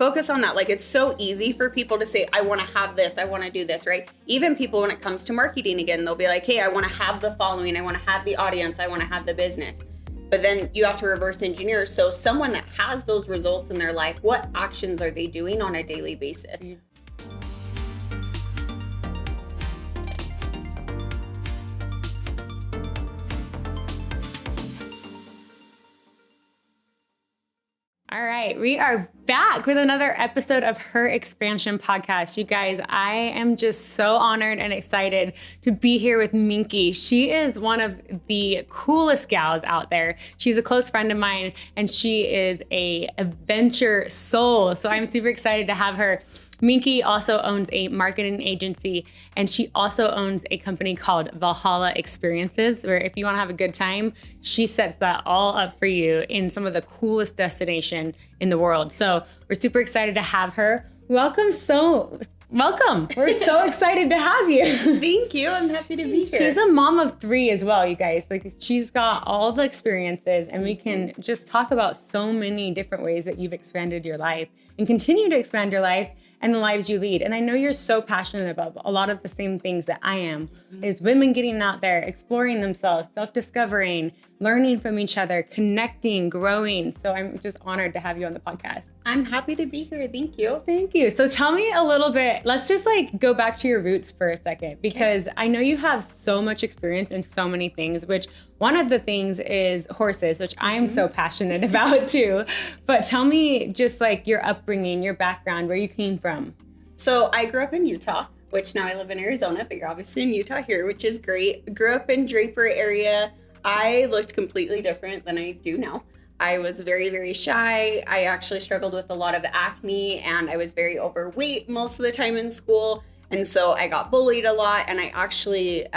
focus on that. Like, it's so easy for people to say, I want to have this, I want to do this, right? Even people, when it comes to marketing again, they'll be like, hey, I want to have the following, I want to have the audience, I want to have the business. But then you have to reverse engineer. So someone that has those results in their life, what actions are they doing on a daily basis? All right, we are back with another episode of Her Xpansion Podcast. You guys, I am just so honored and excited to be here with Minky. She is one of the coolest gals out there. She's a close friend of mine, and she is a adventure soul. So I'm super excited to have her. Minky also owns a marketing agency, and she also owns a company called Valhalla Experiences, where if you want to have a good time, she sets that all up for you in some of the coolest destination in the world. So we're super excited to have her. Welcome. We're so excited to have you. Thank you. I'm happy to be here. She's a mom of 3 as well, you guys. Like, she's got all the experiences, and we can just talk about so many different ways that you've expanded your life and continue to expand your life and the lives you lead. And I know you're so passionate about a lot of the same things that I am, is women getting out there, exploring themselves, self-discovering, learning from each other, connecting, growing. So I'm just honored to have you on the podcast. I'm happy to be here. Thank you. Thank you. So tell me a little bit, let's just go back to your roots for a second, because I know you have so much experience in so many things, which one of the things is horses, which I am so passionate about too. But tell me just your upbringing, your background, where you came from. So I grew up in Utah, which now I live in Arizona, but you're obviously in Utah here, which is great. Grew up in Draper area. I looked completely different than I do now. I was very, very shy. I actually struggled with a lot of acne, and I was very overweight most of the time in school. And so I got bullied a lot, and I actually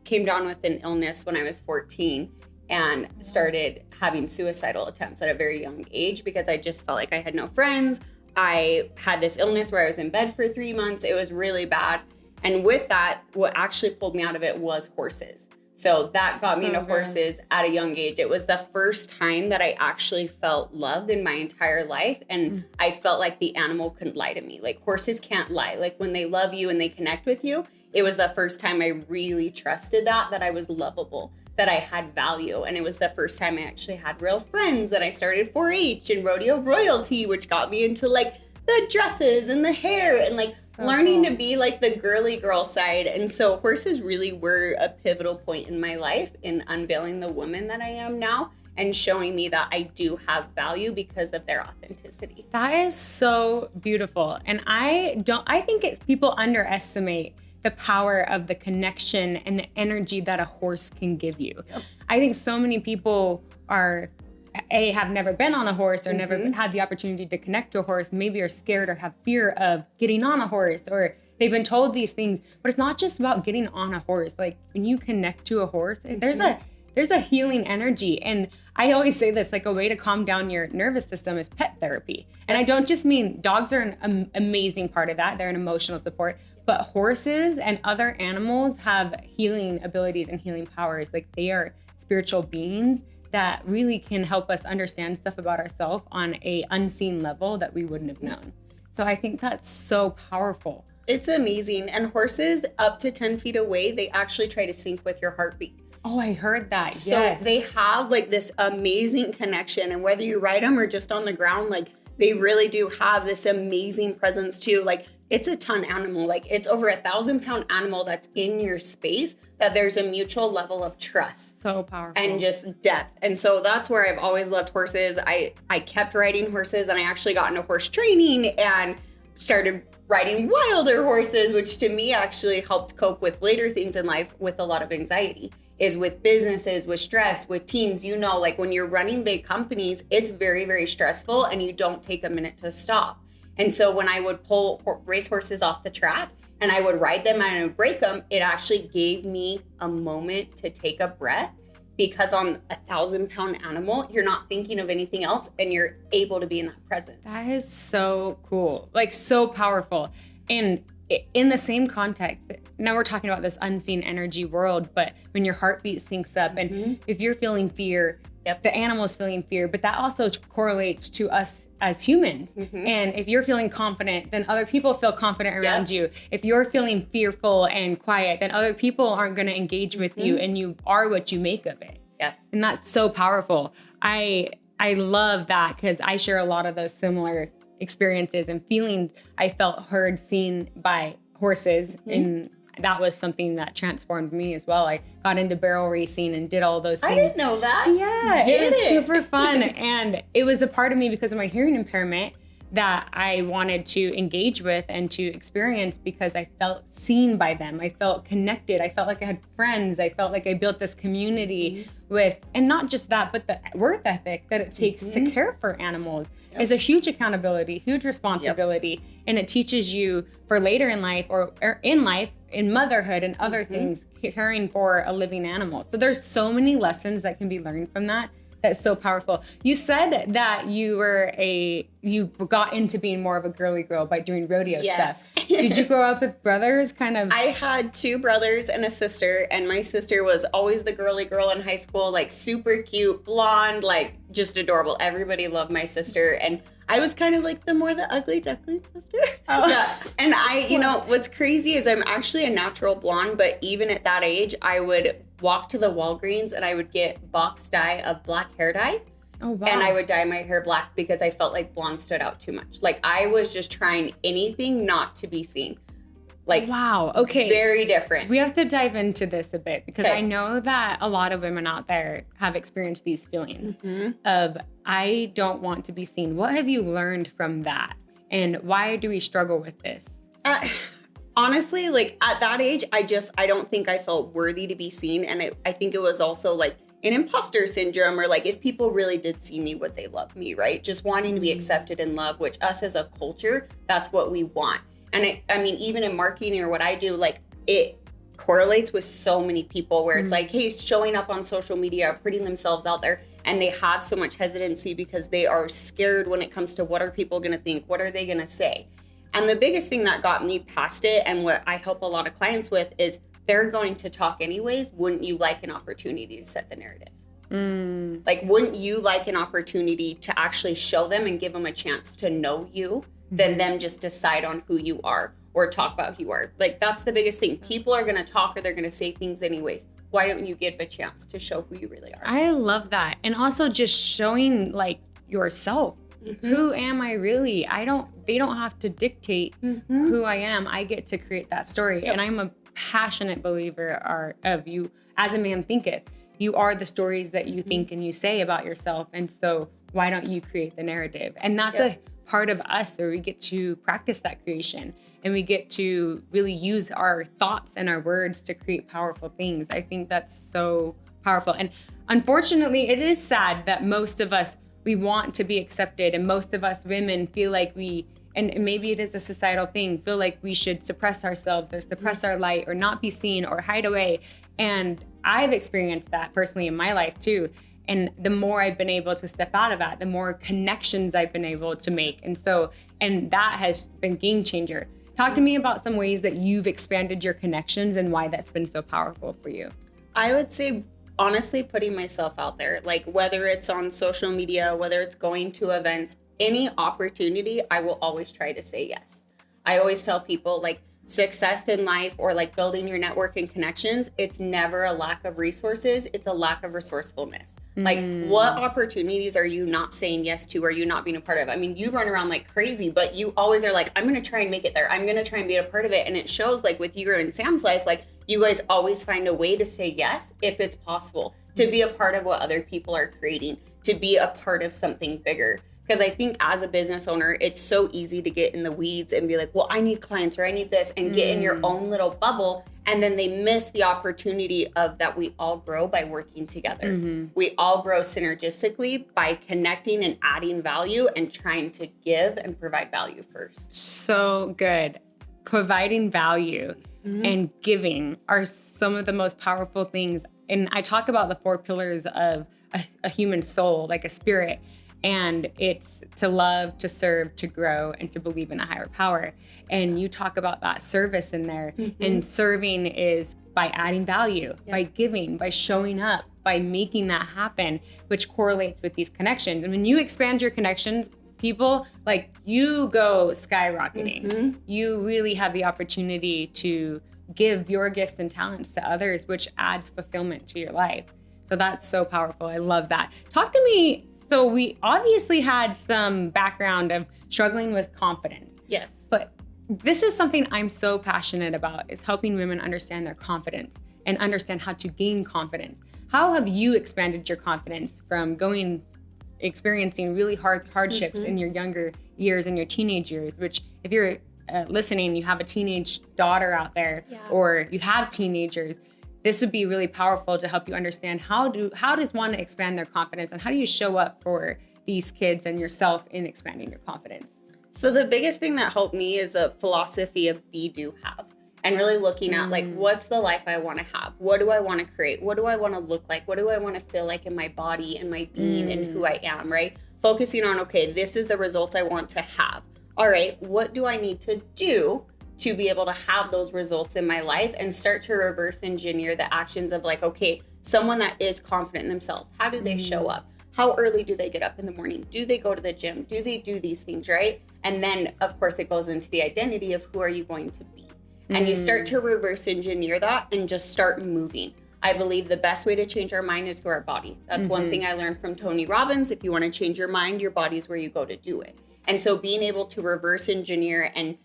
came down with an illness when I was 14 and started having suicidal attempts at a very young age because I just felt like I had no friends. I had this illness where I was in bed for 3 months. It was really bad. And with that, what actually pulled me out of it was horses. So that got me into horses at a young age. It was the first time that I actually felt loved in my entire life. And I felt like the animal couldn't lie to me. Like, horses can't lie. Like, when they love you and they connect with you, it was the first time I really trusted that I was lovable, that I had value. And it was the first time I actually had real friends. And I started 4-H and rodeo royalty, which got me into the dresses and the hair and learning to be the girly girl side. And so horses really were a pivotal point in my life in unveiling the woman that I am now and showing me that I do have value because of their authenticity. That is so beautiful. And I think people underestimate the power of the connection and the energy that a horse can give you. Yep. I think so many people have never been on a horse or never had the opportunity to connect to a horse, maybe are scared or have fear of getting on a horse, or they've been told these things, but it's not just about getting on a horse. When you connect to a horse, there's a healing energy. And I always say this, a way to calm down your nervous system is pet therapy. And I don't just mean dogs are an amazing part of that. They're an emotional support, but horses and other animals have healing abilities and healing powers. They are spiritual beings that really can help us understand stuff about ourselves on a unseen level that we wouldn't have known. So I think that's so powerful. It's amazing. And horses up to 10 feet away, they actually try to sync with your heartbeat. Oh, I heard that. So yes. They have this amazing connection. And whether you ride them or just on the ground, they really do have this amazing presence too. It's a ton animal. It's over 1,000-pound animal that's in your space, that there's a mutual level of trust. So powerful. And just depth. And so that's where I've always loved horses. I kept riding horses, and I actually got into horse training and started riding wilder horses, which to me actually helped cope with later things in life with a lot of anxiety, is with businesses, with stress, with teams. When you're running big companies, it's very, very stressful, and you don't take a minute to stop. And so when I would pull race horses off the track and I would ride them and I would break them, it actually gave me a moment to take a breath, because on a 1,000-pound animal, you're not thinking of anything else and you're able to be in that presence. That is so cool, so powerful. And in the same context, now we're talking about this unseen energy world, but when your heartbeat syncs up and if you're feeling fear, the animal is feeling fear, but that also correlates to us as humans. And if you're feeling confident, then other people feel confident around you. If you're feeling fearful and quiet, then other people aren't going to engage with you, and you are what you make of it. Yes. And that's so powerful. I love that because I share a lot of those similar experiences and feelings. I felt heard, seen by horses, and that was something that transformed me as well. I got into barrel racing and did all those things. I didn't know that. Yeah, it was super fun. And it was a part of me because of my hearing impairment that I wanted to engage with and to experience because I felt seen by them. I felt connected. I felt like I had friends. I felt like I built this community with, and not just that, but the work ethic that it takes to care for animals is a huge accountability, huge responsibility. And it teaches you for later in life or in life, in motherhood and other things, caring for a living animal. So there's so many lessons that can be learned from that. That's so powerful. You said that you got into being more of a girly girl by doing rodeo stuff. Did you grow up with brothers kind of? I had 2 brothers and a sister, and my sister was always the girly girl in high school, like super cute, blonde, like just adorable. Everybody loved my sister, and I was kind of like the ugly duckling sister. And you know, what's crazy is I'm actually a natural blonde, but even at that age, I would walk to the Walgreens and I would get box dye of black hair dye. Oh, wow. And I would dye my hair black because I felt like blonde stood out too much. Like I was just trying anything not to be seen. Like, wow. Okay. Very different. We have to dive into this a bit because I know that a lot of women out there have experienced these feelings of, I don't want to be seen. What have you learned from that? And why do we struggle with this? Honestly, like at that age, I don't think I felt worthy to be seen. And I think it was also like an imposter syndrome, or like if people really did see me, would they love me, right? Just wanting to be accepted and loved, which us as a culture, that's what we want. And I mean, even in marketing or what I do, like it correlates with so many people where it's like, hey, showing up on social media, putting themselves out there, and they have so much hesitancy because they are scared when it comes to what are people going to think? What are they going to say? And the biggest thing that got me past it, and what I help a lot of clients with, is they're going to talk anyways. Wouldn't you like an opportunity to set the narrative? Like, wouldn't you like an opportunity to actually show them and give them a chance to know you than them just decide on who you are or talk about who you are? Like, that's the biggest thing. People are going to talk or they're going to say things anyways. Why don't you give a chance to show who you really are? I love that. And also just showing like yourself. Who am I really? They don't have to dictate who I am. I get to create that story. And I'm a passionate believer of you as a man thinketh. You are the stories that you think and you say about yourself. And so why don't you create the narrative? And that's a part of us where we get to practice that creation and we get to really use our thoughts and our words to create powerful things. I think that's so powerful. And unfortunately, it is sad that most of us, we want to be accepted, and most of us women feel like and maybe it is a societal thing, feel like we should suppress ourselves or suppress our light or not be seen or hide away. And I've experienced that personally in my life too. And the more I've been able to step out of that, the more connections I've been able to make. And that has been game changer. Talk to me about some ways that you've expanded your connections and why that's been so powerful for you. I would say, honestly, putting myself out there, like whether it's on social media, whether it's going to events, any opportunity, I will always try to say yes. I always tell people, like, success in life or like building your network and connections, it's never a lack of resources, it's a lack of resourcefulness. Like, what opportunities are you not saying yes to? Are you not being a part of? I mean, you run around like crazy, but you always are like, I'm going to try and make it there. I'm going to try and be a part of it. And it shows, like with you and Sam's life, like you guys always find a way to say yes if it's possible, to be a part of what other people are creating, to be a part of something bigger. Because I think as a business owner, it's so easy to get in the weeds and be like, well, I need clients or I need this, and get in your own little bubble. And then they miss the opportunity of that we all grow by working together. We all grow synergistically by connecting and adding value and trying to give and provide value first. So good. Providing value and giving are some of the most powerful things. And I talk about the 4 pillars of a human soul, like a spirit. And it's to love, to serve, to grow, and to believe in a higher power. And you talk about that service in there. And serving is by adding value, by giving, by showing up, by making that happen, which correlates with these connections. And when you expand your connections, people, like, you go skyrocketing. You really have the opportunity to give your gifts and talents to others, which adds fulfillment to your life. So that's so powerful. I love that. Talk to me. So we obviously had some background of struggling with confidence. Yes. But this is something I'm so passionate about, is helping women understand their confidence and understand how to gain confidence. How have you expanded your confidence from experiencing really hard hardships in your younger years and your teenage years, which if you're listening, you have a teenage daughter out there or you have teenagers, this would be really powerful to help you understand how does one expand their confidence, and how do you show up for these kids and yourself in expanding your confidence? So the biggest thing that helped me is a philosophy of be, do, have. And really looking at, like, what's the life I want to have? What do I want to create? What do I want to look like? What do I want to feel like in my body and my being and who I am, right? Focusing on, okay, this is the results I want to have. All right, what do I need to do to be able to have those results in my life, and start to reverse engineer the actions of, like, okay, someone that is confident in themselves, how do they show up? How early do they get up in the morning? Do they go to the gym? Do they do these things, right? And then, of course, it goes into the identity of who are you going to be? And you start to reverse engineer that and just start moving. I believe the best way to change our mind is through our body. That's one thing I learned from Tony Robbins. If you want to change your mind, your body's where you go to do it. And so being able to reverse engineer and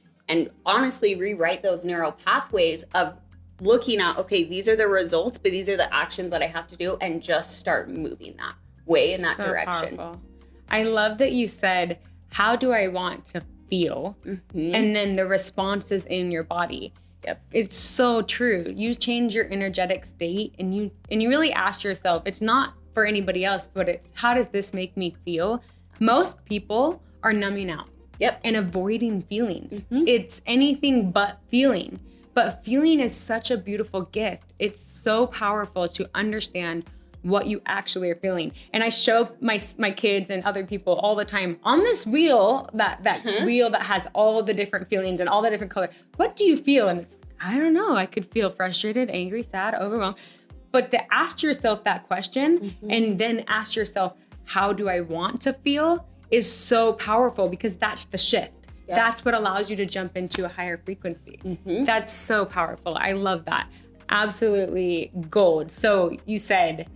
honestly rewrite those neural pathways of looking at, okay, these are the results, but these are the actions that I have to do, and just start moving that way in that direction. Powerful. I love that you said, how do I want to feel? And then the responses in your body. It's so true. You change your energetic state, and you really ask yourself, it's not for anybody else, but it's, how does this make me feel? Most people are numbing out and avoiding feelings. It's anything but feeling. But feeling is such a beautiful gift. It's so powerful to understand what you actually are feeling. And I show my kids and other people all the time on this wheel, that wheel that has all the different feelings and all the different colors. What do you feel? And it's, I don't know. I could feel frustrated, angry, sad, overwhelmed. But to ask yourself that question and then ask yourself, how do I want to feel, is so powerful, because that's the shift. That's what allows you to jump into a higher frequency. That's so powerful. I love that. Absolutely gold. So you said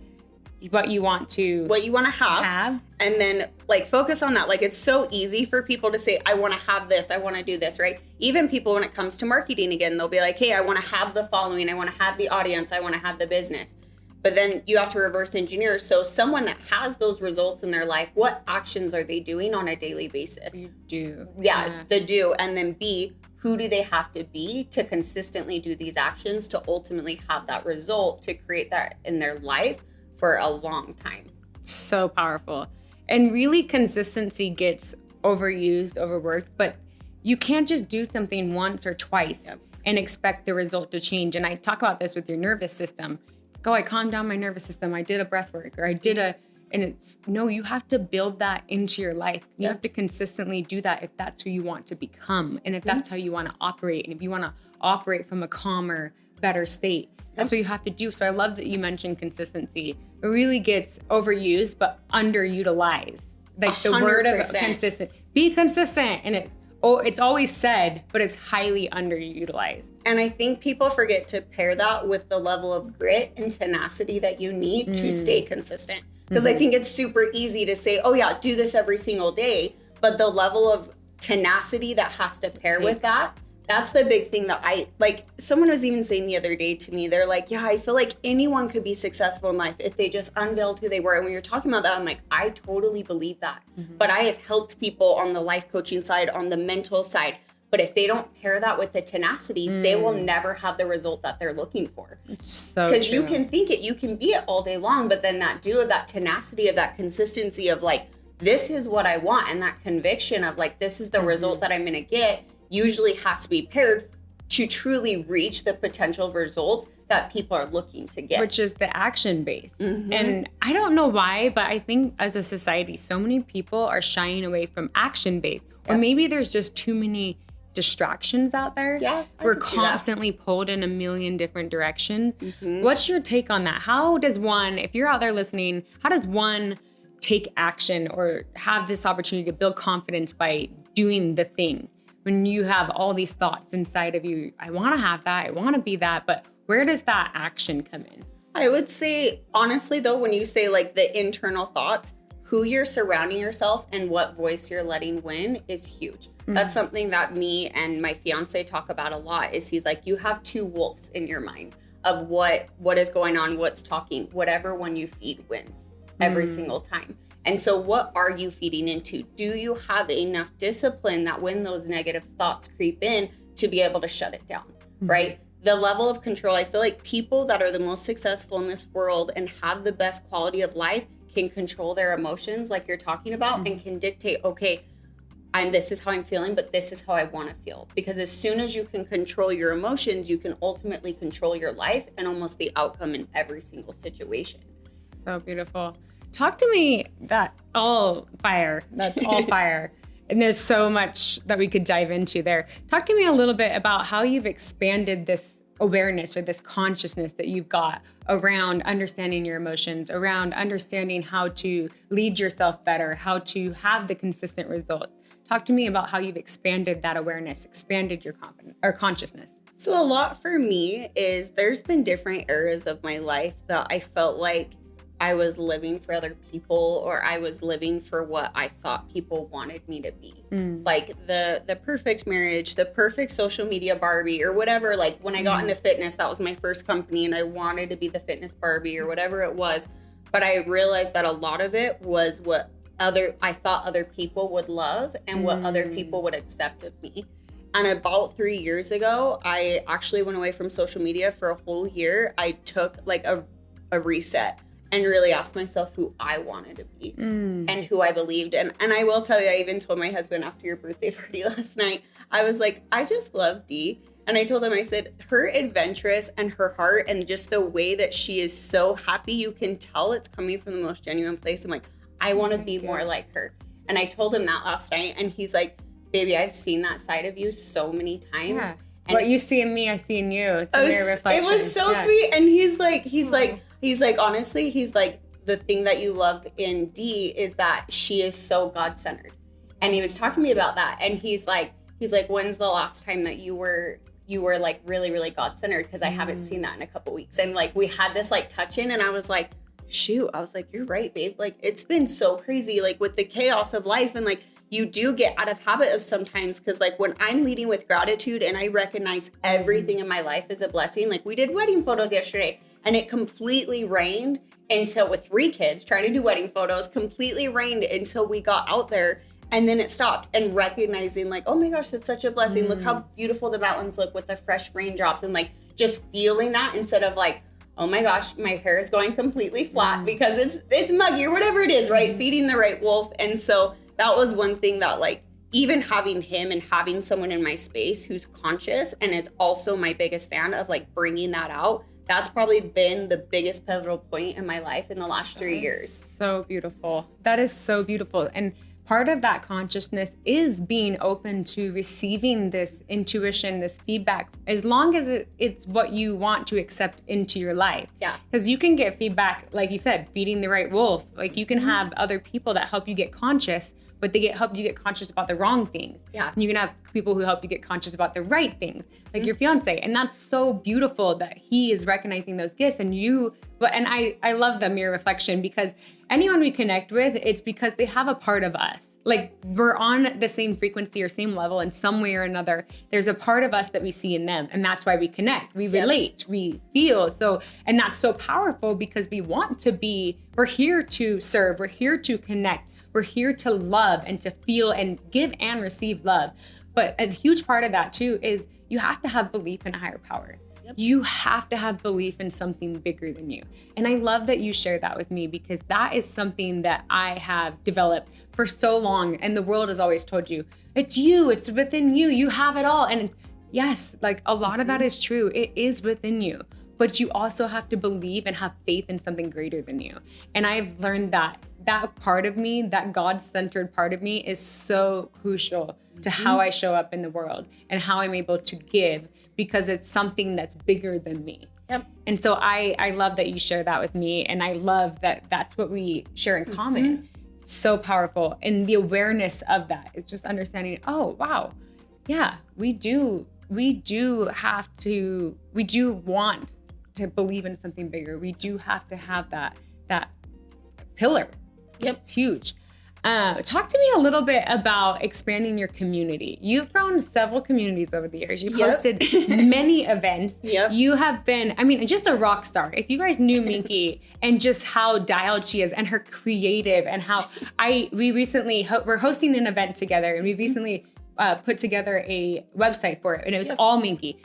what you want to have, and then, like, focus on that. Like, it's so easy for people to say, I want to have this, I want to do this, right? Even people, when it comes to marketing, again, they'll be like, hey, I want to have the following, I want to have the audience, I want to have the business. But then you have to reverse engineer. So someone that has those results in their life, what actions are they doing on a daily basis? You do. The do. And then B, who do they have to be to consistently do these actions to ultimately have that result, to create that in their life for a long time? So powerful. And really, consistency gets overused, overworked, but you can't just do something once or twice and expect the result to change. And I talk about this with your nervous system. Go, I calmed down my nervous system, I did a breath work, or I did and it's, no, you have to build that into your life. You have to consistently do that if that's who you want to become, and if that's how you want to operate, and if you want to operate from a calmer, better state, that's what you have to do. So I love that you mentioned consistency. It really gets overused, but underutilized. Like 100%. The word of consistent. Be consistent, and it's always said, but it's highly underutilized. And I think people forget to pair that with the level of grit and tenacity that you need to stay consistent. Because I think it's super easy to say, oh yeah, do this every single day. But the level of tenacity that has to pair with that, that's the big thing that I, like, someone was even saying the other day to me, they're like, yeah, I feel like anyone could be successful in life if they just unveiled who they were. And when you're talking about that, I'm like, I totally believe that. But I have helped people on the life coaching side, on the mental side. But if they don't pair that with the tenacity, they will never have the result that they're looking for. It's so Because you can think it, you can be it all day long, but then that do of that tenacity, of that consistency of, like, this is what I want, and that conviction of, like, this is the result that I'm going to get, usually has to be paired to truly reach the potential results that people are looking to get. Which is the action base. And I don't know why, but I think as a society, so many people are shying away from action based. Or maybe there's just too many distractions out there. Yeah, we're constantly pulled in a million different directions. What's your take on that? How does one, if you're out there listening, how does one take action or have this opportunity to build confidence by doing the thing when you have all these thoughts inside of you? I want to have that, I want to be that, but where does that action come in? I would say, honestly though, when you say like the internal thoughts, who you're surrounding yourself and what voice you're letting win is huge. That's something that me and my fiance talk about a lot, is he's like, you have two wolves in your mind of what is going on, what's talking, whatever one you feed wins every single time. And so what are you feeding into? Do you have enough discipline that when those negative thoughts creep in to be able to shut it down, right? The level of control, I feel like people that are the most successful in this world and have the best quality of life can control their emotions like you're talking about and can dictate, okay, this is how I'm feeling, but this is how I want to feel. Because as soon as you can control your emotions, you can ultimately control your life and almost the outcome in every single situation. So beautiful. Talk to me, that's all fire. And there's so much that we could dive into there. Talk to me a little bit about how you've expanded this awareness or this consciousness that you've got around understanding your emotions, around understanding how to lead yourself better, how to have the consistent results. Talk to me about how you've expanded that awareness, expanded your confidence or consciousness. So a lot for me is there's been different areas of my life that I felt like I was living for other people, or I was living for what I thought people wanted me to be. Like the perfect marriage, the perfect social media Barbie, or whatever. Like when I got into fitness, that was my first company and I wanted to be the fitness Barbie or whatever it was. But I realized that a lot of it was what I thought other people would love and what other people would accept of me. And about 3 years ago, I actually went away from social media for a whole year. I took like a reset and really asked myself who I wanted to be and who I believed in. And I will tell you, I even told my husband after your birthday party last night, I was like, I just love Dee. And I told him, I said, her adventurous and her heart and just the way that she is so happy, you can tell it's coming from the most genuine place. I'm like, I want to be more like her. And I told him that last night and he's like, baby, I've seen that side of you so many times. Yeah. And what you see in me, I see in you. It's a mirror reflection. It was so sweet. And he's like, honestly, he's like, the thing that you love in Dee is that she is so God-centered. And he was talking to me about that. And he's like, when's the last time that you were like really, really God-centered? Because I haven't seen that in a couple weeks. And like, we had this like touch in and I was like, shoot, I was like, you're right, babe. Like, it's been so crazy, like with the chaos of life. And like, you do get out of habit of sometimes, because like when I'm leading with gratitude and I recognize everything in my life as a blessing, like we did wedding photos yesterday and it completely rained until, with 3 kids trying to do wedding photos, completely rained until we got out there and then it stopped. And recognizing like, oh my gosh, it's such a blessing. Look how beautiful the mountains look with the fresh raindrops, and like just feeling that instead of like, oh my gosh, my hair is going completely flat because it's muggy or whatever it is, right? Feeding the right wolf. And so that was one thing that like, even having him and having someone in my space who's conscious and is also my biggest fan of like bringing that out, that's probably been the biggest pivotal point in my life in the last 3 years. So beautiful. That is so beautiful. And part of that consciousness is being open to receiving this intuition, this feedback, as long as it's what you want to accept into your life. Yeah. Because you can get feedback, like you said, feeding the right wolf. Like you can have other people that help you get conscious, but they help you get conscious about the wrong things. Yeah. And you can have people who help you get conscious about the right things, like your fiance. And that's so beautiful that he is recognizing those gifts. And I love the mirror reflection, because anyone we connect with, it's because they have a part of us. Like we're on the same frequency or same level in some way or another. There's a part of us that we see in them. And that's why we connect, we relate, we feel. And that's so powerful, because we're here to serve, we're here to connect. We're here to love and to feel and give and receive love. But a huge part of that too is you have to have belief in a higher power. Yep. You have to have belief in something bigger than you. And I love that you share that with me, because that is something that I have developed for so long. And the world has always told you, it's you, it's within you, you have it all. And yes, like a lot of that is true. It is within you. but you also have to believe and have faith in something greater than you. And I've learned that part of me, that God-centered part of me, is so crucial to how I show up in the world and how I'm able to give, because it's something that's bigger than me. Yep. And so I love that you share that with me. And I love that that's what we share in common. It's so powerful. And the awareness of that, it's just understanding, oh, wow. Yeah, we do want to believe in something bigger. We do have to have that pillar. Yep. It's huge. Talk to me a little bit about expanding your community. You've grown several communities over the years. You've hosted many events. Yep. You have been, just a rock star. If you guys knew Minky and just how dialed she is and her creative and how we recently, we're hosting an event together, and we recently put together a website for it, and it was all Minky.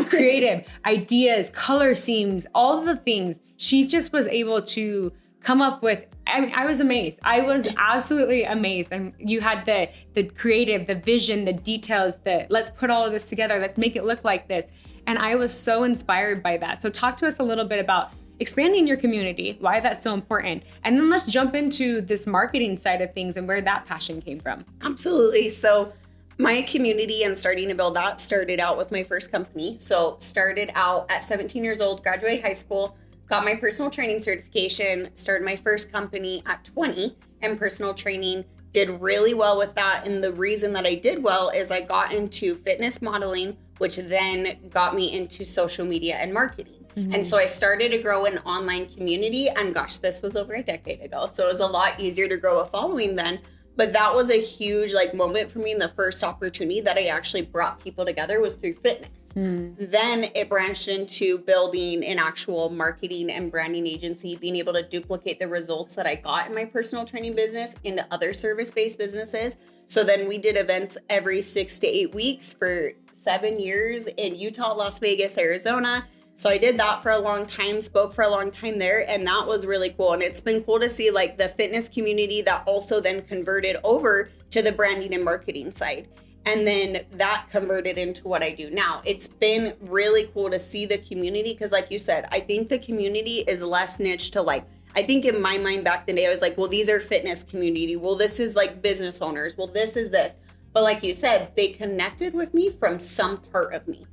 Creative ideas, color schemes, all the things. She just was able to come up with. I was amazed. I was absolutely amazed. And you had the creative, the vision, the details, let's put all of this together. Let's make it look like this. And I was so inspired by that. So talk to us a little bit about expanding your community, why that's so important. And then let's jump into this marketing side of things and where that passion came from. Absolutely. So my community and starting to build that started out with my first company. So started out at 17 years old, graduated high school, got my personal training certification, started my first company at 20 in personal training, did really well with that. And the reason that I did well is I got into fitness modeling, which then got me into social media and marketing. And so I started to grow an online community, and gosh, this was over a decade ago. So it was a lot easier to grow a following then. But that was a huge moment for me. And the first opportunity that I actually brought people together was through fitness. Then it branched into building an actual marketing and branding agency, being able to duplicate the results that I got in my personal training business into other service-based businesses. So then we did events every 6 to 8 weeks for 7 years in Utah, Las Vegas, Arizona. So I did that for a long time, spoke for a long time there, and that was really cool. And it's been cool to see the fitness community that also then converted over to the branding and marketing side. And then that converted into what I do now. It's been really cool to see the community because, like you said, I think the community is less niche to I think in my mind back in the day, I was well, these are fitness community. Well, this is business owners. Well, this is this. But like you said, they connected with me from some part of me,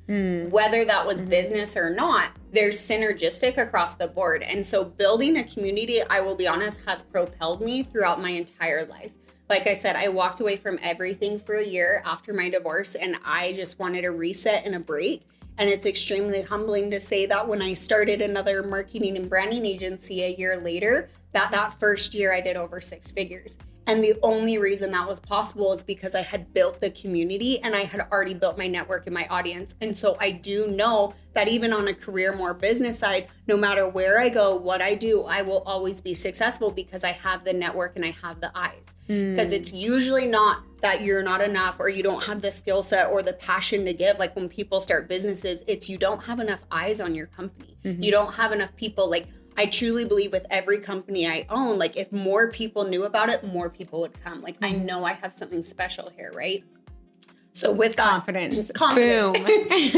whether that was business or not. They're synergistic across the board. And so building a community, I will be honest, has propelled me throughout my entire life. Like I said, I walked away from everything for a year after my divorce, and I just wanted a reset and a break. And it's extremely humbling to say that when I started another marketing and branding agency a year later, that first year I did over 6 figures. And the only reason that was possible is because I had built the community and I had already built my network and my audience. And so I do know that even on a career, more business side, no matter where I go, what I do, I will always be successful because I have the network and I have the eyes. Because it's usually not that you're not enough or you don't have the skill set or the passion to give. When people start businesses, it's you don't have enough eyes on your company. You don't have enough people. I truly believe with every company I own, if more people knew about it, more people would come. I know I have something special here, right? So with that, confidence. Boom.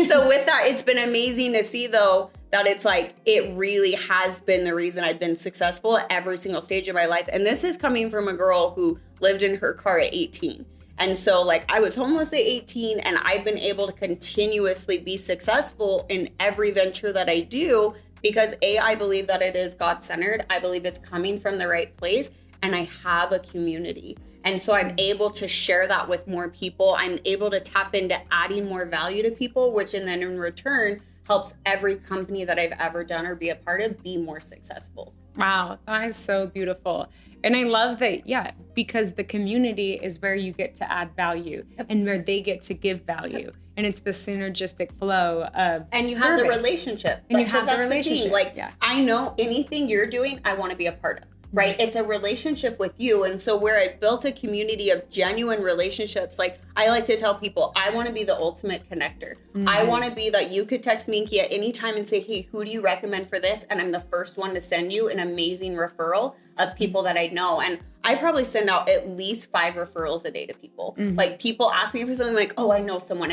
So with that, it's been amazing to see though, that it's it really has been the reason I've been successful at every single stage of my life. And this is coming from a girl who lived in her car at 18. And so I was homeless at 18 and I've been able to continuously be successful in every venture that I do because I believe that it is God-centered. I believe it's coming from the right place and I have a community. And so I'm able to share that with more people. I'm able to tap into adding more value to people, which and then in return helps every company that I've ever done or be a part of be more successful. Wow, that is so beautiful. And I love that, because the community is where you get to add value and where they get to give value. And it's the synergistic flow of and you service. have the relationship. And you have the relationship. I know anything you're doing, I want to be a part of. Right? It's a relationship with you. And so where I built a community of genuine relationships, I like to tell people, I want to be the ultimate connector. I want to be that you could text Minky at any time and say, hey, who do you recommend for this? And I'm the first one to send you an amazing referral of people that I know. And I probably send out at least 5 referrals a day to people. Like people ask me for something like, oh, I know someone.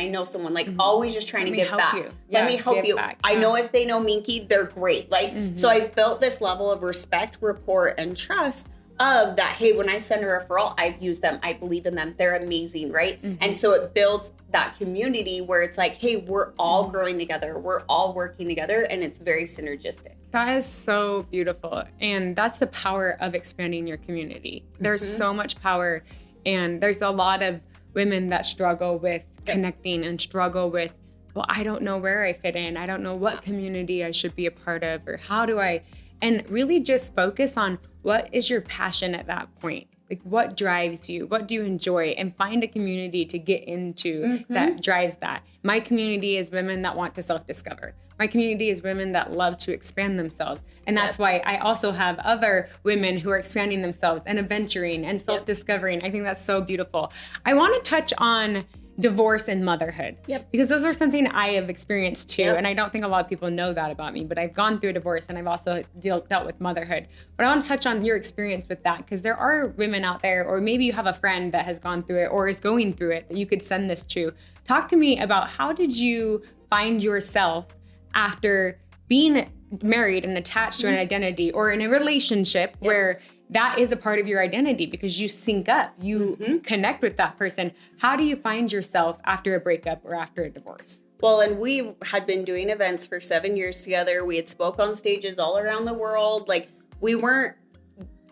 Like always just trying to give back. Let me help you. I know if they know Minky, they're great. Like, so I built this level of respect, rapport, and trust of that, hey, when I send a referral, I've used them. I believe in them. They're amazing, right? And so it builds that community where it's like, hey, we're all growing together. We're all working together, and it's very synergistic. That is so beautiful. And that's the power of expanding your community. There's so much power. And there's a lot of women that struggle with connecting and struggle with, well, I don't know where I fit in. I don't know what community I should be a part of, or how do I, and really just focus on what is your passion at that point. Like, what drives you? What do you enjoy? And find a community to get into that drives that. My community is women that want to self-discover. My community is women that love to expand themselves. And that's why I also have other women who are expanding themselves and adventuring and self-discovering. I think that's so beautiful. I want to touch on divorce and motherhood. Because those are something I have experienced too. And I don't think a lot of people know that about me, but I've gone through a divorce and I've also dealt with motherhood. But I want to touch on your experience with that, because there are women out there, or maybe you have a friend that has gone through it or is going through it that you could send this to. Talk to me about, how did you find yourself after being married and attached to an identity, or in a relationship where that is a part of your identity because you sync up, you connect with that person. How do you find yourself after a breakup or after a divorce? Well, and we had been doing events for 7 years together. We had spoke on stages all around the world. Like, we were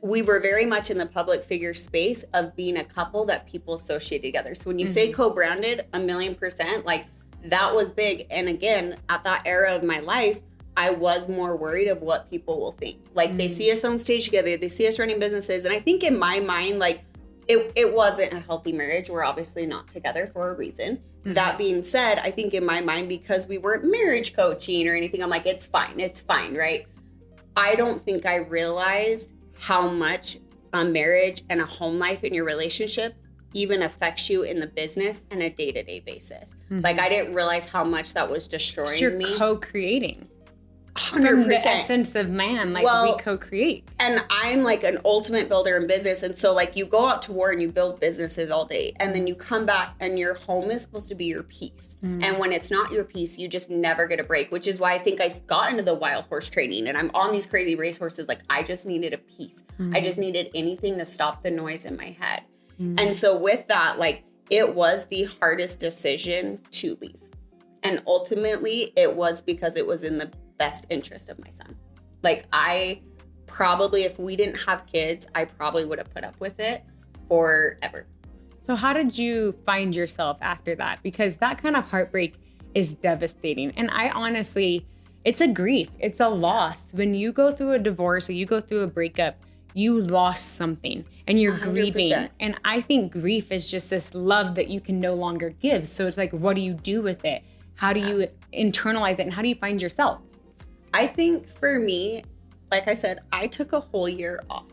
very much in the public figure space of being a couple that people associate together. So when you say co-branded, 1,000,000%, like, that was big. And again, at that era of my life, I was more worried of what people will think. Like, they see us on stage together, they see us running businesses. And I think in my mind, like, it wasn't a healthy marriage. We're obviously not together for a reason. That being said, I think in my mind, because we weren't marriage coaching or anything, I'm like, it's fine, right? I don't think I realized how much a marriage and a home life in your relationship even affects you in the business and a day-to-day basis. Like, I didn't realize how much that was destroying me. You're co-creating. 100%. From the essence of man, like, we co-create. And I'm like an ultimate builder in business. And so, like, you go out to war and you build businesses all day, and then you come back and your home is supposed to be your peace. And when it's not your peace, you just never get a break, which is why I think I got into the wild horse training, and I'm on these crazy racehorses. Like, I just needed a peace. I just needed anything to stop the noise in my head. And so with that, like, it was the hardest decision to leave. And ultimately it was because it was in the best interest of my son. Like, I probably, if we didn't have kids, I probably would have put up with it forever. So how did you find yourself after that? Because that kind of heartbreak is devastating. And I honestly, it's a grief. It's a loss. When you go through a divorce or you go through a breakup, you lost something and you're 100%. Grieving. And I think grief is just this love that you can no longer give. So it's like, what do you do with it? How do you internalize it? And how do you find yourself? I think for me, like I said, I took a whole year off.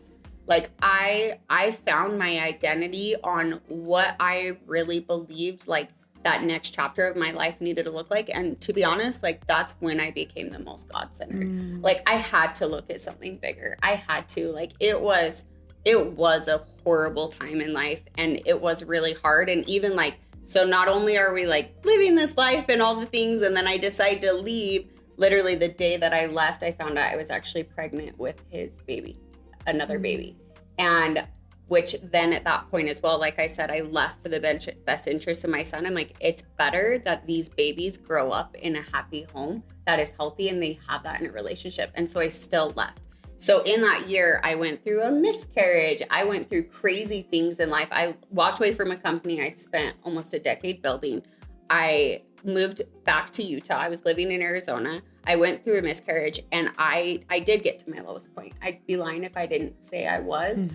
Like, I found my identity on what I really believed, like, that next chapter of my life needed to look like. And to be honest, like, that's when I became the most God-centered. Like, I had to look at something bigger. I had to, like, it was a horrible time in life, and it was really hard. And even, like, so not only are we, like, living this life and all the things, and then I decided to leave. Literally the day that I left, I found out I was actually pregnant with his baby, another baby. And which then at that point as well, like I said, I left for the best interest of my son. I'm like, it's better that these babies grow up in a happy home that is healthy and they have that in a relationship. And so I still left. So in that year, I went through a miscarriage. I went through crazy things in life. I walked away from a company I'd spent almost a decade building. I moved back to Utah. I was living in Arizona. I went through a miscarriage, and I did get to my lowest point. I'd be lying if I didn't say I was.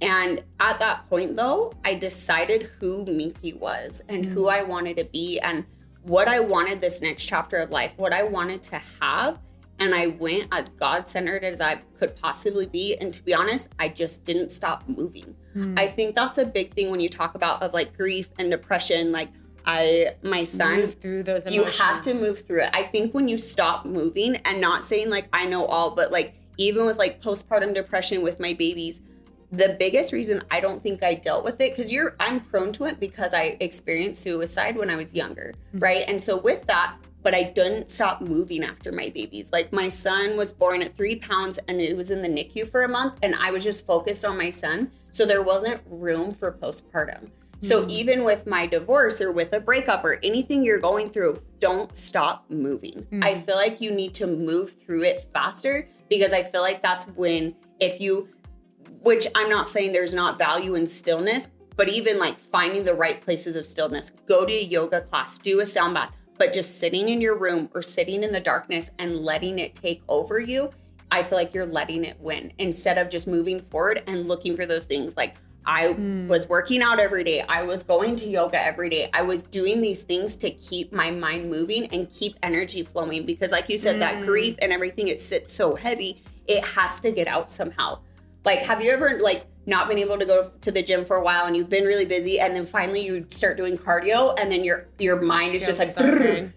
And at that point, though, I decided who Minky was and who I wanted to be and what I wanted this next chapter of life, what I wanted to have. And I went as God-centered as I could possibly be. And to be honest, I just didn't stop moving. I think that's a big thing when you talk about of like grief and depression. Like, my son, move through those emotions. You have to move through it. I think when you stop moving, and not saying like I know all, but like even with like postpartum depression with my babies, the biggest reason I don't think I dealt with it, because I'm prone to it because I experienced suicide when I was younger, right? And so with that, but I didn't stop moving after my babies. Like my son was born at 3 pounds and it was in the NICU for a month, and I was just focused on my son. So there wasn't room for postpartum. So even with my divorce or with a breakup or anything you're going through, don't stop moving. I feel like you need to move through it faster, because I feel like that's when, which I'm not saying there's not value in stillness, but even like finding the right places of stillness, go to a yoga class, do a sound bath, but just sitting in your room or sitting in the darkness and letting it take over you, I feel like you're letting it win instead of just moving forward and looking for those things. Like I was working out every day. I was going to yoga every day. I was doing these things to keep my mind moving and keep energy flowing, because like you said, that grief and everything, it sits so heavy. It has to get out somehow. Like, have you ever like not been able to go to the gym for a while and you've been really busy, and then finally you start doing cardio and then your mind is just like,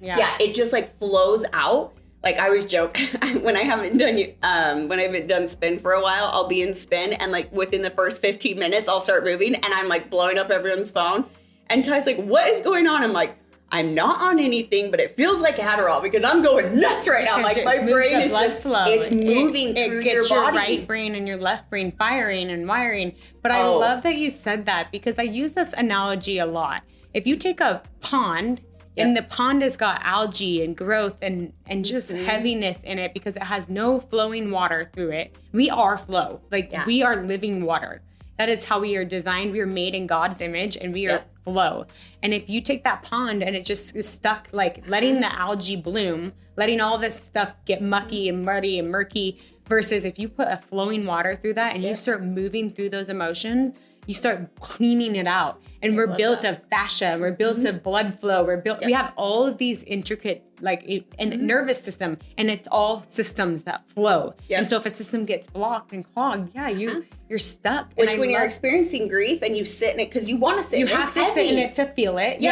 yeah, it just like flows out. Like I was joking when I haven't done spin for a while, I'll be in spin and like within the first 15 minutes I'll start moving and I'm like blowing up everyone's phone. And Ty's like, what is going on? I'm like, I'm not on anything, but it feels like Adderall because I'm going nuts right now. Like my brain is just, it's moving through your body. It gets your right brain and your left brain firing and wiring. But I love that you said that, because I use this analogy a lot. If you take a pond, and the pond has got algae and growth and just heaviness in it because it has no flowing water through it. We are flow. Like we are living water. That is how we are designed. We are made in God's image and we are flow. And if you take that pond and it just is stuck, like letting the algae bloom, letting all this stuff get mucky and muddy and murky, versus if you put a flowing water through that and you start moving through those emotions, you start cleaning it out. And we're built of fascia, we're built of blood flow, we have all of these intricate, nervous system, and it's all systems that flow. And so if a system gets blocked and clogged, you're stuck. Which when you're experiencing grief and you sit in it, because you want to sit in it, you have to sit in it to feel it.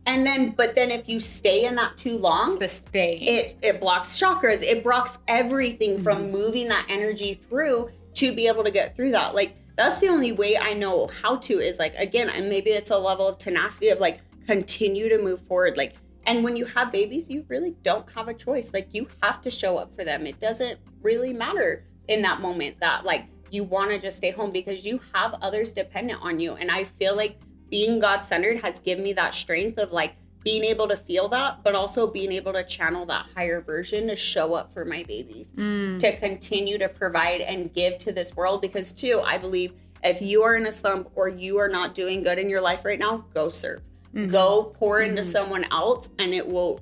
And then, but then if you stay in that too long, it blocks chakras, it blocks everything from moving that energy through to be able to get through that. Like, that's the only way I know how to, is like, again, and maybe it's a level of tenacity of like, continue to move forward. Like, and when you have babies, you really don't have a choice. Like, you have to show up for them. It doesn't really matter in that moment that like you want to just stay home, because you have others dependent on you. And I feel like being God-centered has given me that strength of like being able to feel that, but also being able to channel that higher version to show up for my babies, to continue to provide and give to this world. Because too, I believe if you are in a slump or you are not doing good in your life right now, go serve, go pour into someone else, and it will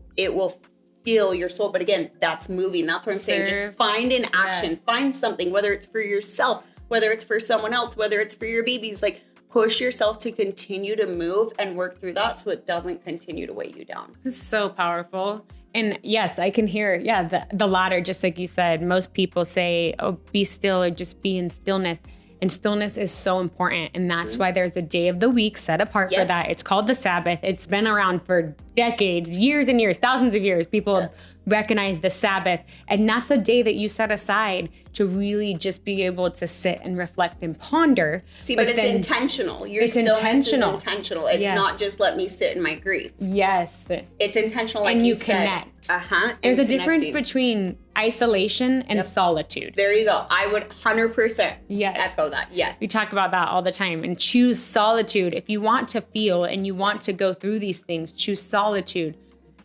feel your soul. But again, that's moving. That's what I'm saying. Just find an action, find something, whether it's for yourself, whether it's for someone else, whether it's for your babies, like push yourself to continue to move and work through that so it doesn't continue to weigh you down. It's so powerful. And yes, I can hear, the latter, just like you said. Most people say, oh, be still, or just be in stillness. And stillness is so important. And that's why there's a day of the week set apart for that. It's called the Sabbath. It's been around for decades, years and years, thousands of years. People have recognized the Sabbath. And that's a day that you set aside to really just be able to sit and reflect and ponder. See, but it's intentional. Your stillness is intentional. It's not just let me sit in my grief. Yes. It's intentional, like and you connect. Said. There's a difference between isolation and solitude. There you go. I would 100% echo that. Yes. We talk about that all the time. And choose solitude. If you want to feel and you want to go through these things, choose solitude.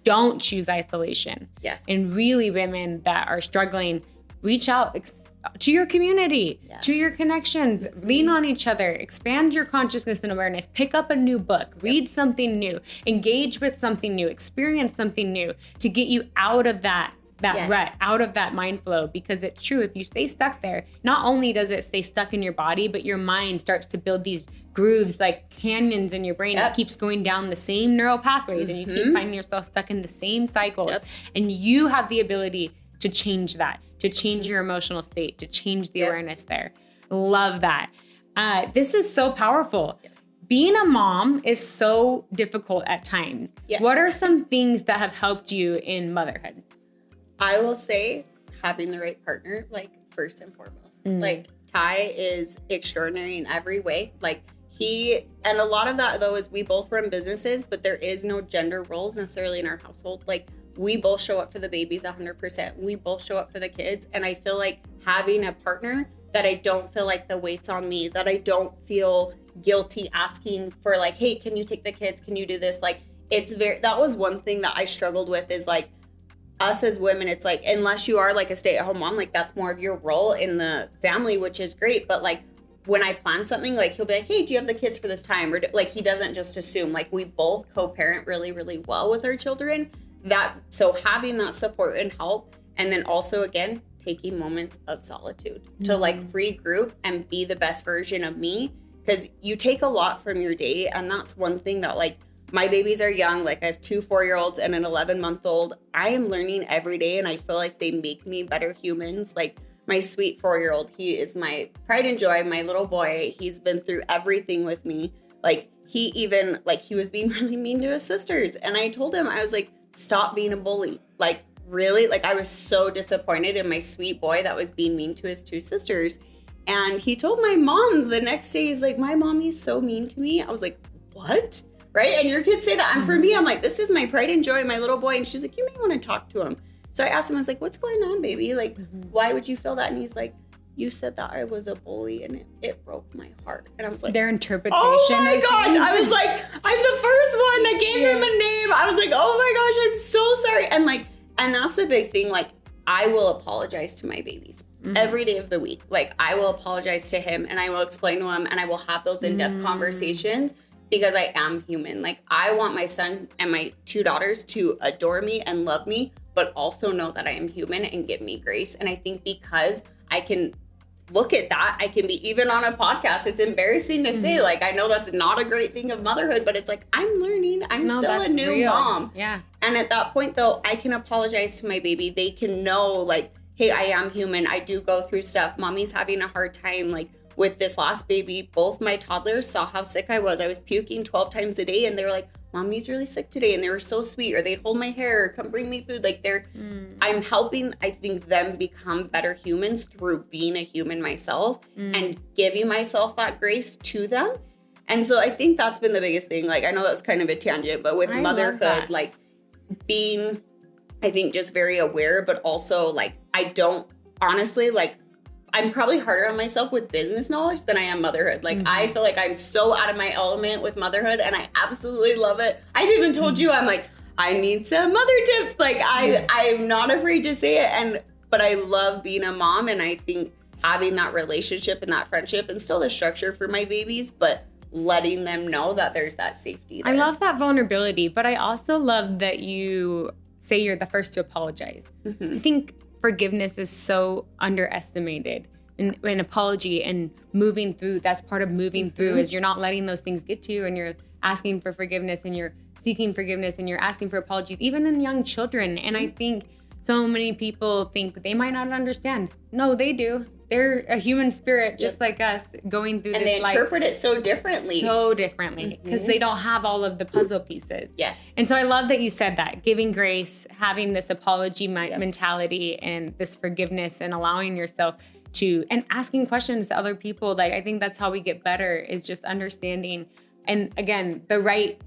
Don't choose isolation. Yes. And really, women that are struggling, reach out to your community, to your connections, lean on each other, expand your consciousness and awareness, pick up a new book, read something new, engage with something new, experience something new to get you out of that rut, out of that mind flow. Because it's true, if you stay stuck there, not only does it stay stuck in your body, but your mind starts to build these grooves like canyons in your brain. It keeps going down the same neural pathways and you keep finding yourself stuck in the same cycles. And you have the ability to change that, to change your emotional state, to change the awareness there. Love that. This is so powerful. Being a mom is so difficult at times. What are some things that have helped you in motherhood? I will say having the right partner, like first and foremost, like Ty is extraordinary in every way. Like and a lot of that though is we both run businesses, but there is no gender roles necessarily in our household. Like we both show up for the babies 100%. We both show up for the kids. And I feel like having a partner that I don't feel like the weight's on me, that I don't feel guilty asking for like, hey, can you take the kids? Can you do this? Like that was one thing that I struggled with is like us as women. It's like, unless you are like a stay-at-home mom, like that's more of your role in the family, which is great. But like, when I plan something, like he'll be like, hey, do you have the kids for this time? Or like, he doesn't just assume. Like we both co-parent really, really well with our children. So having that support and help, and then also again, taking moments of solitude to like regroup and be the best version of me. Because you take a lot from your day. And that's one thing that like, my babies are young. Like I have 2 4-year-olds and an 11-month-old. I am learning every day. And I feel like they make me better humans. Like my sweet 4-year-old, he is my pride and joy, my little boy. He's been through everything with me. Like he was being really mean to his sisters. And I told him, I was like, stop being a bully. Like really, like I was so disappointed in my sweet boy that was being mean to his 2 sisters. And he told my mom the next day, he's like, my mommy's so mean to me. I was like, what? Right? And your kids say that. And for me, I'm like, this is my pride and joy, my little boy. And she's like, you may want to talk to him. So I asked him, I was like, what's going on, baby? Like, why would you feel that? And he's like, you said that I was a bully and it broke my heart. And I was like, their interpretation. Oh my gosh. I was like, I'm the first one that gave him a name. I was like, oh my gosh, I'm so sorry. And like, and that's the big thing. Like, I will apologize to my babies every day of the week. Like, I will apologize to him and I will explain to him and I will have those in-depth conversations because I am human. Like, I want my son and my 2 daughters to adore me and love me, but also know that I am human and give me grace. And I think because I can look at that, I can be, even on a podcast, it's embarrassing to say, like, I know that's not a great thing of motherhood, but it's like, I'm learning. I'm still a new mom. Yeah. And at that point though, I can apologize to my baby. They can know like, hey, I am human. I do go through stuff. Mommy's having a hard time. Like with this last baby, both my toddlers saw how sick I was. I was puking 12 times a day and they were like, Mommy's really sick today. And they were so sweet, or they'd hold my hair, or come bring me food. Like I'm helping, I think, them become better humans through being a human myself and giving myself that grace to them. And so I think that's been the biggest thing. Like, I know that was kind of a tangent, but with motherhood, like being, I think, just very aware, but also like, I don't honestly, like, I'm probably harder on myself with business knowledge than I am motherhood. Like, I feel like I'm so out of my element with motherhood and I absolutely love it. I've even told you, I'm like, I need some mother tips. Like, I'm not afraid to say it. But I love being a mom. And I think having that relationship and that friendship and still the structure for my babies, but letting them know that there's that safety there. I love that vulnerability, but I also love that you say you're the first to apologize. I think forgiveness is so underestimated, and an apology and moving through, that's part of moving through, is you're not letting those things get to you, and you're asking for forgiveness and you're seeking forgiveness and you're asking for apologies, even in young children. And I think so many people think they might not understand. No, they do. They're a human spirit just like us, going through and this life. And they interpret it so differently. Because they don't have all of the puzzle pieces. Yes. And so I love that you said that, giving grace, having this apology mentality and this forgiveness, and allowing yourself to, and asking questions to other people. Like, I think that's how we get better, is just understanding. And again,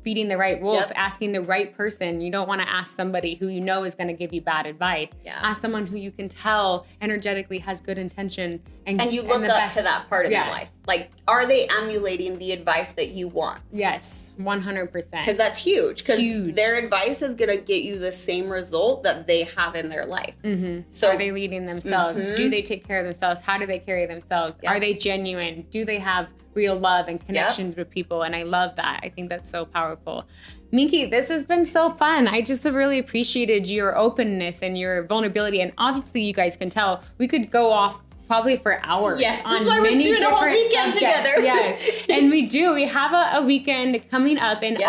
feeding the right wolf, asking the right person. You don't want to ask somebody who you know is going to give you bad advice. Ask someone who you can tell energetically has good intention. And you look up to that part of their life. Like, are they emulating the advice that you want? Yes, 100%. Because that's huge. Because their advice is going to get you the same result that they have in their life. So are they leading themselves? Do they take care of themselves? How do they carry themselves? Are they genuine? Do they have real love and connections with people? And I love that. I think that's so powerful. Minky, this has been so fun. I just have really appreciated your openness and your vulnerability. And obviously you guys can tell we could go off probably for hours. Yes, this is why we're doing a whole weekend together. Yes, and we do. We have a weekend coming up in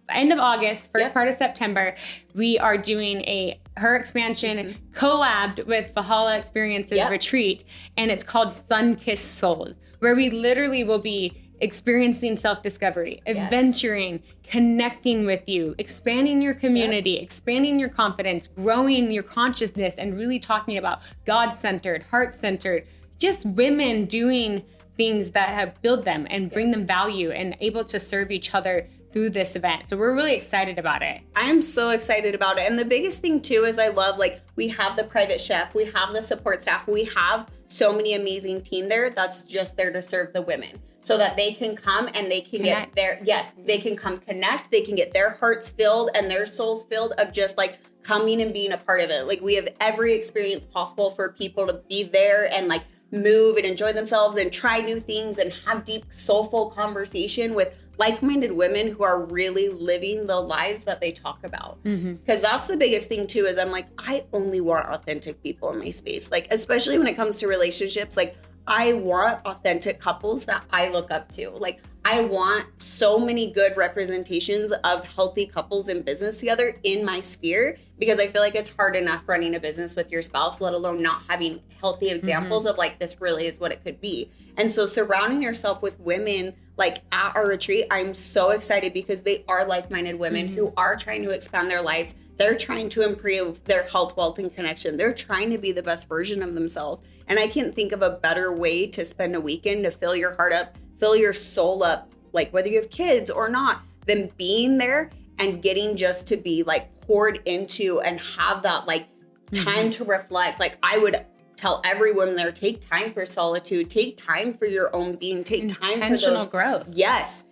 end of August, first part of September. We are doing a Her Xpansion collabed with Valhalla Experiences retreat, and it's called Sun-Kissed Souls, where we literally will be experiencing self-discovery, adventuring, connecting with you, expanding your community, expanding your confidence, growing your consciousness, and really talking about God-centered, heart-centered, just women doing things that have built them and bring them value and able to serve each other through this event. So we're really excited about it. I am so excited about it. And the biggest thing too is I love, like, we have the private chef, we have the support staff, we have so many amazing team there that's just there to serve the women so that they can come and they can Connect. they can come connect, they can get their hearts filled and their souls filled of just like coming and being a part of it. Like, we have every experience possible for people to be there and like move and enjoy themselves and try new things and have deep, soulful conversation with like-minded women who are really living the lives that they talk about. Because that's the biggest thing too, is I'm like, I only want authentic people in my space. Like, especially when it comes to relationships, like I want authentic couples that I look up to. Like, I want so many good representations of healthy couples in business together in my sphere, because I feel like it's hard enough running a business with your spouse, let alone not having healthy examples of like, this really is what it could be. And so surrounding yourself with women, like at our retreat, I'm so excited because they are like-minded women who are trying to expand their lives. They're trying to improve their health, wealth, and connection. They're trying to be the best version of themselves. And I can't think of a better way to spend a weekend to fill your heart up, fill your soul up, like whether you have kids or not, than being there and getting just to be like poured into and have that like time to reflect. Like, I would tell every woman there, take time for solitude, take time for your own being, take time for intentional those growth. Yes.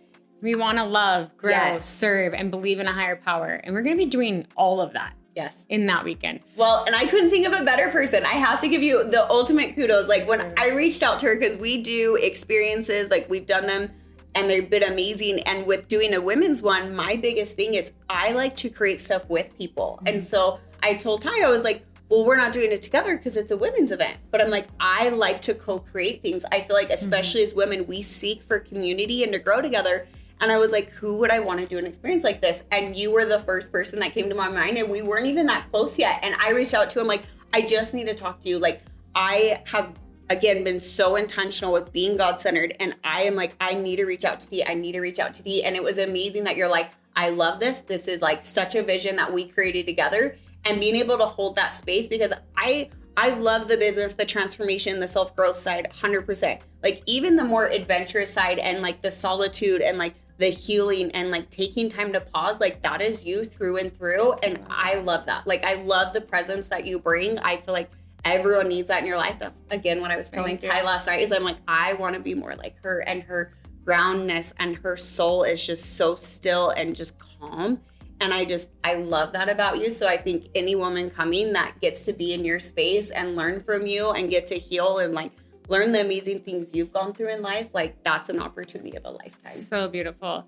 We want to love, grow, Yes. serve, and believe in a higher power. And we're going to be doing all of that Yes. in that weekend. Well, and I couldn't think of a better person. I have to give you the ultimate kudos. Like, when I reached out to her, because we do experiences, like we've done them and they've been amazing. And with doing a women's one, my biggest thing is I like to create stuff with people. And so I told Ty, I was like, well, we're not doing it together because it's a women's event. But I'm like, I like to co-create things. I feel like, especially as women, we seek for community and to grow together. And I was like, who would I want to do an experience like this? And you were the first person that came to my mind, and we weren't even that close yet. And I reached out to him like, I just need to talk to you. Like, I have, again, been so intentional with being God-centered. And I am like, I need to reach out to Dee. I need to reach out to Dee. And it was amazing that you're like, I love this. This is like such a vision that we created together. And being able to hold that space, because I love the business, the transformation, the self-growth side, 100%. Like, even the more adventurous side and like the solitude and like the healing and like taking time to pause, like that is you through and through. And I love that. Like, I love the presence that you bring. I feel like everyone needs that in your life. That's, again, what I was telling Ty last night, is I'm like, I want to be more like her, and her groundness and her soul is just so still and just calm. And I love that about you. So I think any woman coming that gets to be in your space and learn from you and get to heal and like learn the amazing things you've gone through in life, like that's an opportunity of a lifetime. So beautiful.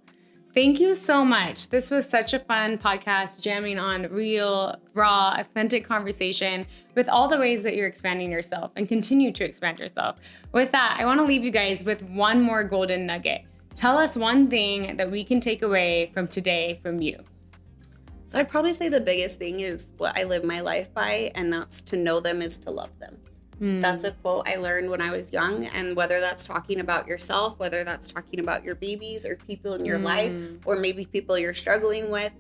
Thank you so much. This was such a fun podcast, jamming on real, raw, authentic conversation with all the ways that you're expanding yourself and continue to expand yourself. With that, I want to leave you guys with one more golden nugget. Tell us one thing that we can take away from today from you. So I'd probably say the biggest thing is what I live my life by, and that's to know them is to love them. That's a quote I learned when I was young, and whether that's talking about yourself, whether that's talking about your babies or people in your life, or maybe people you're struggling with,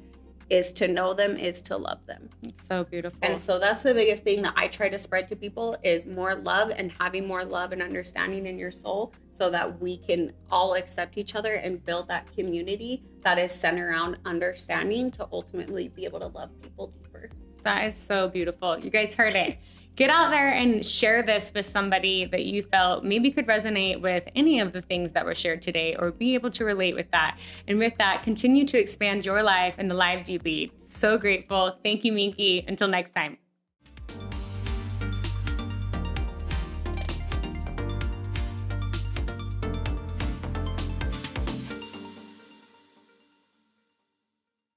is to know them is to love them. It's so beautiful. And so that's the biggest thing that I try to spread to people, is more love and having more love and understanding in your soul, so that we can all accept each other and build that community that is centered around understanding to ultimately be able to love people deeper. That is so beautiful. You guys heard it. Get out there and share this with somebody that you felt maybe could resonate with any of the things that were shared today, or be able to relate with that. And with that, continue to expand your life and the lives you lead. So grateful. Thank you, Minky. Until next time.